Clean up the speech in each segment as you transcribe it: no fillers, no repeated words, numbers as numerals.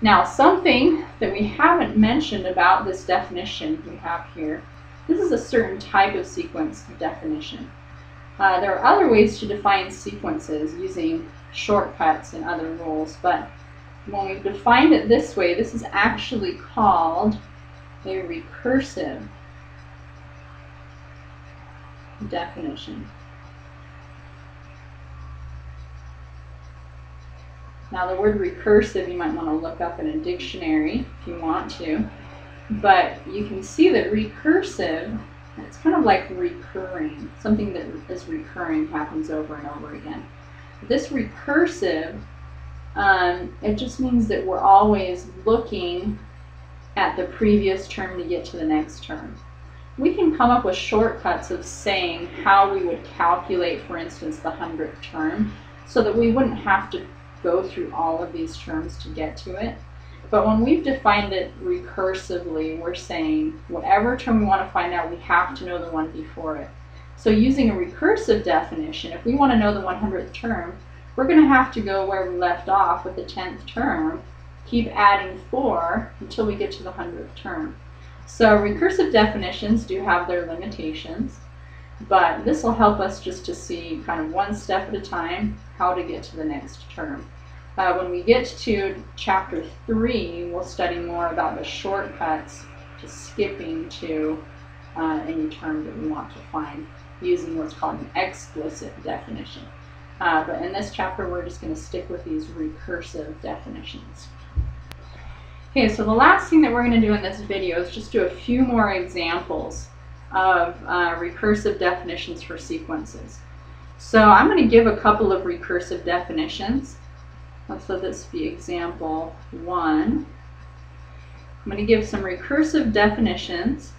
Now, something that we haven't mentioned about this definition we have here, this is a certain type of sequence definition. There are other ways to define sequences using shortcuts and other rules, but when we've defined it this way, this is actually called a recursive definition. Now, the word recursive you might want to look up in a dictionary if you want to, but you can see that recursive, it's kind of like recurring. Something that is recurring happens over and over again. This recursive, it just means that we're always looking at the previous term to get to the next term. We can come up with shortcuts of saying how we would calculate, for instance, the 100th term, so that we wouldn't have to go through all of these terms to get to it. But when we've defined it recursively, we're saying whatever term we want to find out, we have to know the one before it. So using a recursive definition, if we want to know the 100th term, we're going to have to go where we left off with the 10th term, keep adding 4 until we get to the 100th term. So recursive definitions do have their limitations, but this will help us just to see kind of one step at a time how to get to the next term. When we get to chapter 3, we'll study more about the shortcuts to skipping to any term that we want to find using what's called an explicit definition. But in this chapter, we're just going to stick with these recursive definitions. Okay, so the last thing that we're going to do in this video is just do a few more examples of recursive definitions for sequences. So I'm going to give a couple of recursive definitions. So this will be example 1. I'm going to give some recursive definitions,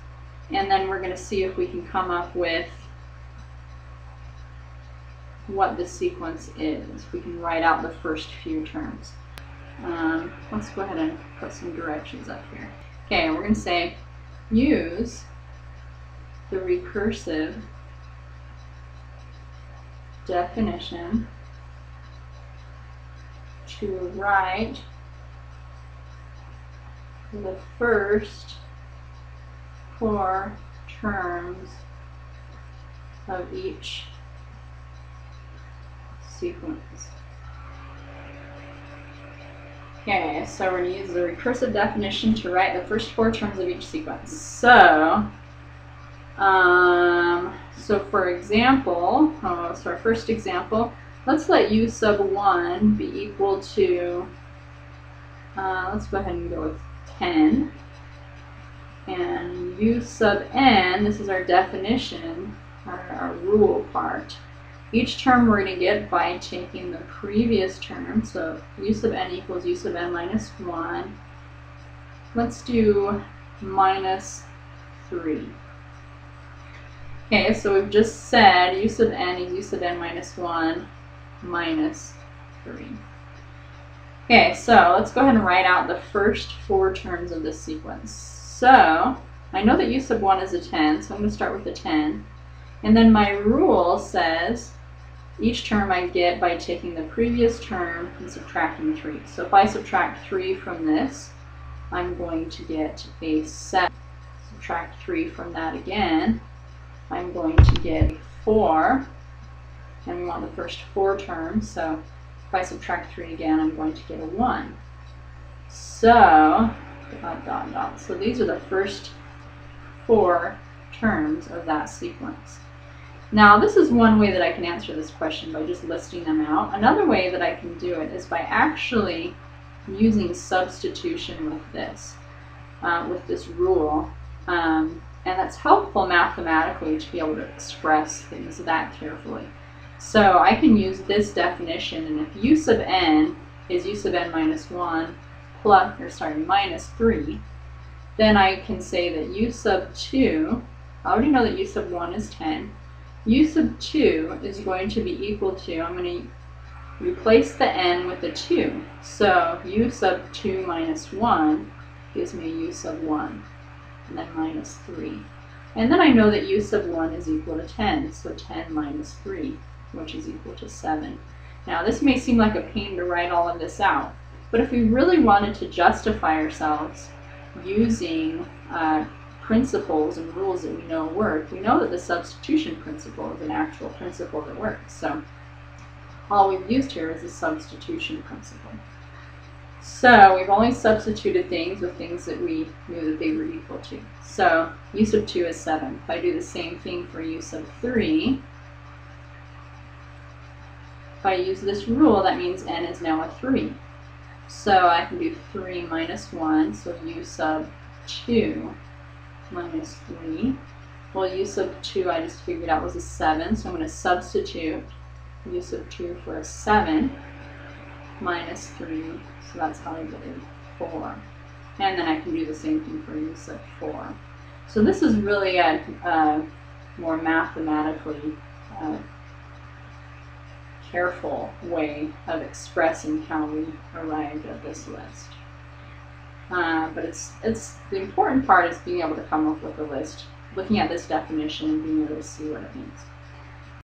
and then we're going to see if we can come up with what the sequence is. We can write out the first few terms. Let's go ahead and put some directions up here. Okay, we're going to say use the recursive definition to write the first 4 terms of each sequence. Okay, so we're going to use the recursive definition to write the first 4 terms of each sequence. So for example, so our first example, let's let u sub 1 be equal to, let's go ahead and go with 10. And u sub n, this is our definition, our rule part. Each term we're going to get by taking the previous term, so u sub n equals u sub n minus 1. Let's do minus 3. Okay, so we've just said u sub n is u sub n minus 1 minus 3. Okay, so let's go ahead and write out the first 4 terms of this sequence. So I know that u sub 1 is a 10, so I'm going to start with a 10. And then my rule says each term I get by taking the previous term and subtracting 3. So if I subtract 3 from this, I'm going to get a 7. Subtract 3 from that again, I'm going to get 4. And we want the first 4 terms, so if I subtract 3 again, I'm going to get a 1. So, so these are the first 4 terms of that sequence. Now, this is one way that I can answer this question, by just listing them out. Another way that I can do it is by actually using substitution with this rule. And that's helpful mathematically to be able to express things that carefully. So I can use this definition, and if u sub n is u sub n minus 1 minus 3, then I can say that u sub 2, I already know that u sub 1 is 10, u sub 2 is going to be equal to, I'm going to replace the n with a 2. So u sub 2 minus 1 gives me u sub 1, and then minus 3. And then I know that u sub 1 is equal to 10, so 10 minus 3, which is equal to 7. Now this may seem like a pain to write all of this out, But if we really wanted to justify ourselves using principles and rules that we know work, we know that the substitution principle is an actual principle that works. So all we've used here is the substitution principle. So we've only substituted things with things that we knew that they were equal to. So u sub 2 is 7. If I do the same thing for u sub 3, if I use this rule, that means n is now a 3. So I can do 3 minus 1, so u sub 2 minus 3. Well, u sub 2 I just figured out was a 7, so I'm going to substitute u sub 2 for a 7 minus 3, so that's how I get a 4. And then I can do the same thing for u sub 4. So this is really a more mathematically careful way of expressing how we arrived at this list. But it's the important part is being able to come up with a list, looking at this definition and being able to see what it means.